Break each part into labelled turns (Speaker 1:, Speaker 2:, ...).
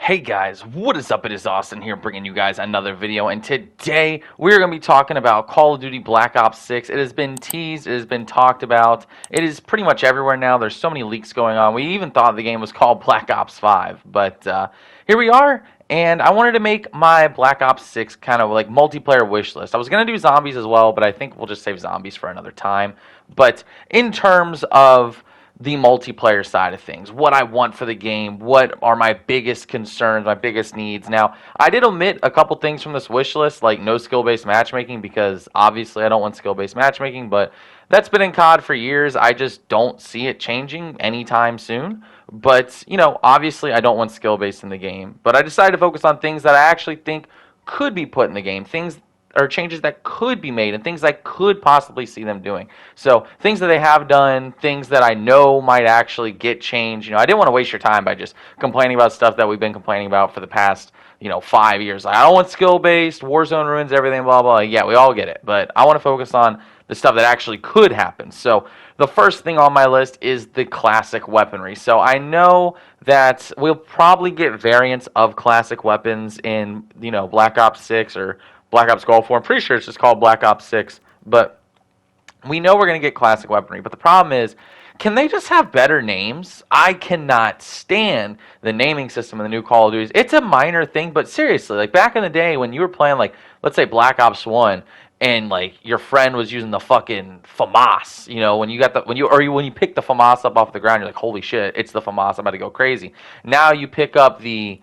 Speaker 1: Hey guys, what is up? It is Austin here bringing you guys another video, and today we're going to be talking about Call of Duty Black Ops 6. It has been teased, it has been talked about, it is pretty much everywhere now. There's so many leaks going on. We even thought the game was called Black Ops 5, but here we are, and I wanted to make my Black Ops 6 kind of like multiplayer wish list. I was going to do zombies as well, but I think we'll just save zombies for another time. But in terms of the multiplayer side of things, what I want for the game, what are my biggest concerns, my biggest needs. Now, I did omit a couple things from this wish list, like no skill-based matchmaking, because obviously I don't want skill-based matchmaking, but that's been in COD for years. I just don't see it changing anytime soon. But, obviously I don't want skill-based in the game. But I decided to focus on things that I actually think could be put in the game, things or changes that could be made and things I could possibly see them doing. So things that they have done, things that I know might actually get changed. I didn't want to waste your time by just complaining about stuff that we've been complaining about for the past, 5 years. Like, I don't want skill-based, Warzone ruins everything, blah, blah. Yeah, we all get it. But I want to focus on the stuff that actually could happen. So the first thing on my list is the classic weaponry. So I know that we'll probably get variants of classic weapons in, Black Ops 6 or Black Ops Gulf War. I'm pretty sure it's just called Black Ops 6, but we know we're going to get classic weaponry. But the problem is, can they just have better names? I cannot stand the naming system in the new Call of Duty. It's a minor thing, but seriously, like back in the day when you were playing, like, let's say Black Ops 1, and like your friend was using the fucking FAMAS, when you pick the FAMAS up off the ground, you're like, holy shit, it's the FAMAS, I'm about to go crazy. Now you pick up the,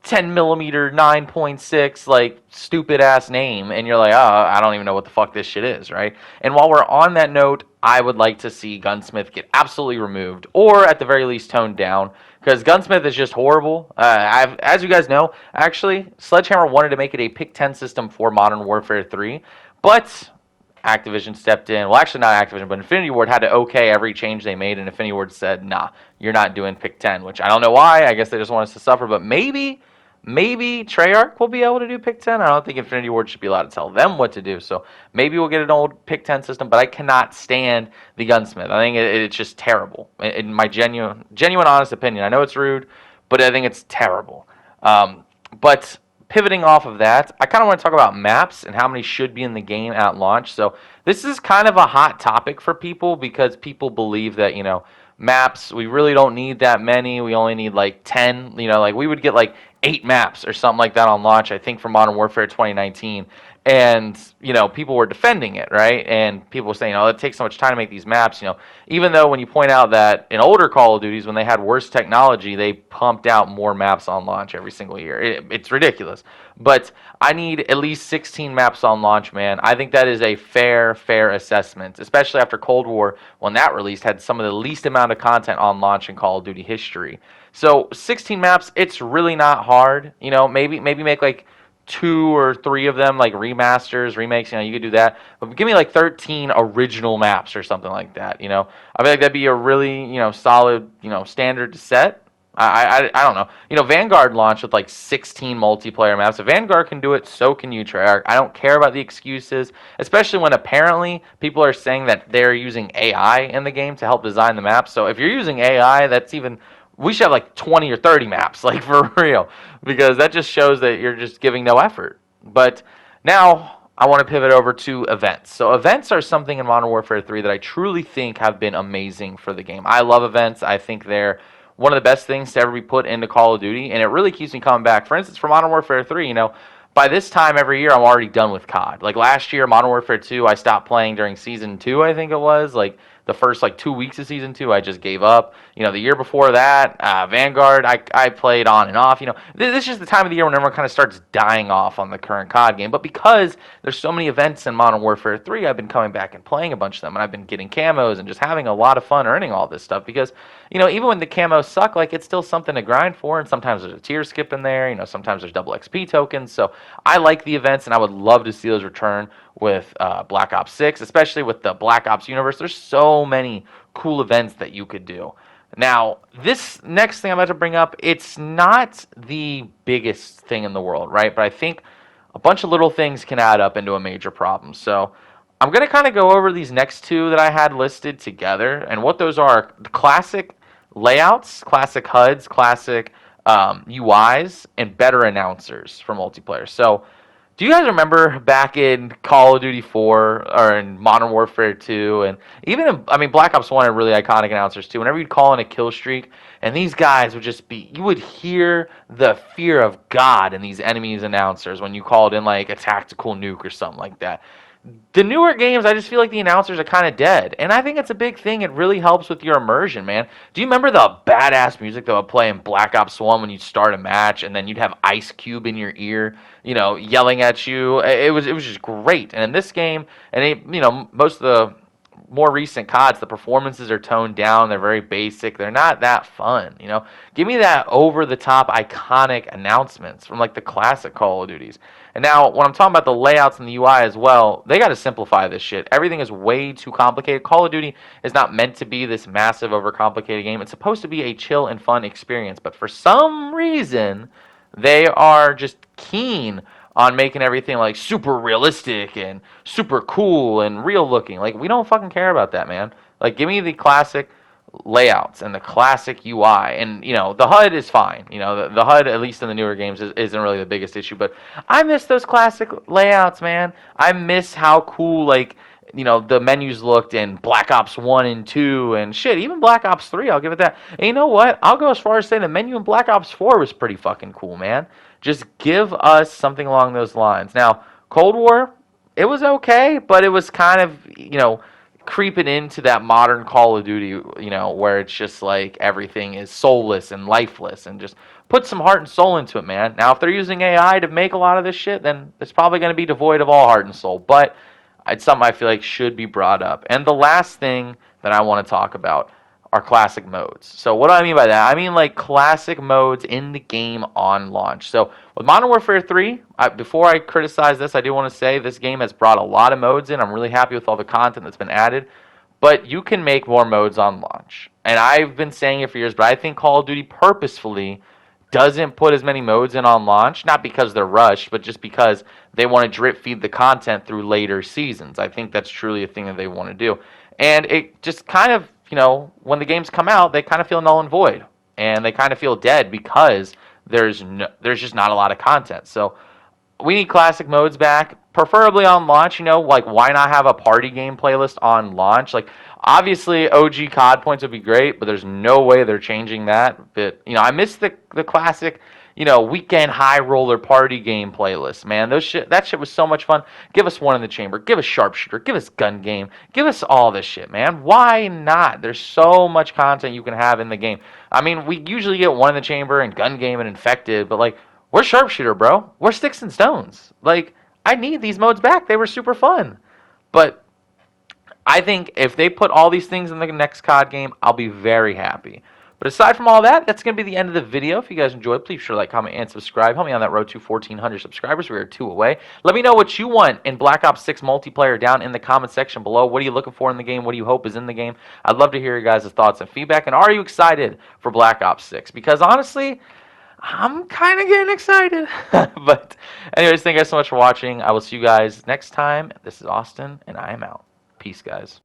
Speaker 1: 10 millimeter 9.6 like stupid ass name, and you're like, oh, I don't even know what the fuck this shit is, right? And while we're on that note, I would like to see Gunsmith get absolutely removed, or at the very least toned down, because Gunsmith is just horrible. As you guys know, actually, Sledgehammer wanted to make it a pick 10 system for Modern Warfare 3, but Activision stepped in. Well, actually not Activision, but Infinity Ward had to okay every change they made, and Infinity Ward said, nah, you're not doing pick 10, which I don't know why. I guess they just want us to suffer, but maybe Treyarch will be able to do pick 10. I don't think Infinity Ward should be allowed to tell them what to do. So maybe we'll get an old pick 10 system, but I cannot stand the Gunsmith. I think it's just terrible. In my genuine honest opinion. I know it's rude, but I think it's terrible. But pivoting off of that, I kind of want to talk about maps and how many should be in the game at launch. So this is kind of a hot topic for people because people believe that, maps, we really don't need that many. We only need like 10, like we would get like 8 maps or something like that on launch, I think, for Modern Warfare 2019. And, people were defending it, right? And people were saying, it takes so much time to make these maps, even though when you point out that in older Call of Duties, when they had worse technology, they pumped out more maps on launch every single year. It's ridiculous. But I need at least 16 maps on launch, man. I think that is a fair assessment, especially after Cold War, when that released, had some of the least amount of content on launch in Call of Duty history. So 16 maps, it's really not hard. Maybe make like 2 or 3 of them like remasters, remakes, you could do that. But give me like 13 original maps or something like that, I feel like that'd be a really, solid, standard to set. I don't know. Vanguard launched with like 16 multiplayer maps. If Vanguard can do it, so can you, Treyarch. I don't care about the excuses, especially when apparently people are saying that they're using AI in the game to help design the maps. So if you're using AI, that's even... we should have like 20 or 30 maps, like for real, because that just shows that you're just giving no effort. But now I want to pivot over to events. So events are something in Modern Warfare 3 that I truly think have been amazing for the game. I love events. I think they're one of the best things to ever be put into Call of Duty, and it really keeps me coming back. For instance, for Modern Warfare 3, by this time every year I'm already done with COD. Like last year, Modern Warfare 2, I stopped playing during Season 2, I think it was. Like the first 2 weeks of Season 2, I just gave up. The year before that, Vanguard, I played on and off. This is just the time of the year when everyone kind of starts dying off on the current COD game. But because there's so many events in Modern Warfare 3, I've been coming back and playing a bunch of them. And I've been getting camos and just having a lot of fun earning all this stuff. Because, even when the camos suck, like it's still something to grind for. And sometimes there's a tier skip in there. Sometimes there's double XP tokens. So I like the events, and I would love to see those return with Black Ops 6, especially with the Black Ops universe. There's so many cool events that you could do. Now, this next thing I'm about to bring up, it's not the biggest thing in the world, right? But I think a bunch of little things can add up into a major problem. So I'm going to kind of go over these next 2 that I had listed together, and what those are: classic layouts, classic HUDs, classic UIs and better announcers for multiplayer. So, do you guys remember back in Call of Duty 4 or in Modern Warfare 2 and even in, I mean, Black Ops 1 had really iconic announcers too. Whenever you'd call in a kill streak and these guys would just be, you would hear the fear of God in these enemies announcers when you called in like a tactical nuke or something like that. The newer games, I just feel like the announcers are kind of dead. And I think it's a big thing. It really helps with your immersion, man. Do you remember the badass music that would play in Black Ops 1 when you'd start a match and then you'd have Ice Cube in your ear, yelling at you? It was just great. And in this game, most of the more recent CODs, the performances are toned down. They're very basic. They're not that fun. Give me that over-the-top, iconic announcements from like the classic Call of Duties. And now, when I'm talking about the layouts and the UI as well, they got to simplify this shit. Everything is way too complicated. Call of Duty is not meant to be this massive, overcomplicated game. It's supposed to be a chill and fun experience. But for some reason, they are just keen on making everything like super realistic and super cool and real looking. Like, we don't fucking care about that, man. Like, give me the classic layouts and the classic UI, and the HUD is fine. The HUD, at least in the newer games, isn't really the biggest issue. But I miss those classic layouts, man. I miss how cool the menus looked in Black Ops 1 and 2 and shit. Even Black Ops 3, I'll give it that. And you know what? I'll go as far as saying the menu in Black Ops 4 was pretty fucking cool, man. Just give us something along those lines. Now, Cold War, it was okay, but it was kind of creeping into that modern Call of Duty, where it's just like everything is soulless and lifeless, and just put some heart and soul into it, man. Now, if they're using AI to make a lot of this shit, then it's probably going to be devoid of all heart and soul, but it's something I feel like should be brought up. And the last thing that I want to talk about are classic modes. So what do I mean by that? I mean like classic modes in the game on launch. So with Modern Warfare 3, before I criticize this, I do want to say this game has brought a lot of modes in. I'm really happy with all the content that's been added. But you can make more modes on launch. And I've been saying it for years, but I think Call of Duty purposefully doesn't put as many modes in on launch, not because they're rushed, but just because they want to drip feed the content through later seasons. I think that's truly a thing that they want to do. And it just kind of, when the games come out, they kind of feel null and void. And they kind of feel dead because there's just not a lot of content. So we need classic modes back, preferably on launch. Like, why not have a party game playlist on launch? Like, obviously, OG COD points would be great, but there's no way they're changing that. But, I miss the classic, weekend high roller party game playlist, man. That shit was so much fun. Give us One in the Chamber. Give us Sharpshooter. Give us Gun Game. Give us all this shit, man. Why not? There's so much content you can have in the game. I mean, we usually get One in the Chamber and Gun Game and Infected, but, like, we're Sharpshooter, bro. We're Sticks and Stones. Like, I need these modes back. They were super fun. But I think if they put all these things in the next COD game, I'll be very happy. But aside from all that, that's going to be the end of the video. If you guys enjoyed, please sure to like, comment, and subscribe. Help me on that road to 1,400 subscribers. We are 2 away. Let me know what you want in Black Ops 6 multiplayer down in the comment section below. What are you looking for in the game? What do you hope is in the game? I'd love to hear your guys' thoughts and feedback. And are you excited for Black Ops 6? Because honestly, I'm kind of getting excited. But anyways, thank you guys so much for watching. I will see you guys next time. This is Austin, and I am out. Peace, guys.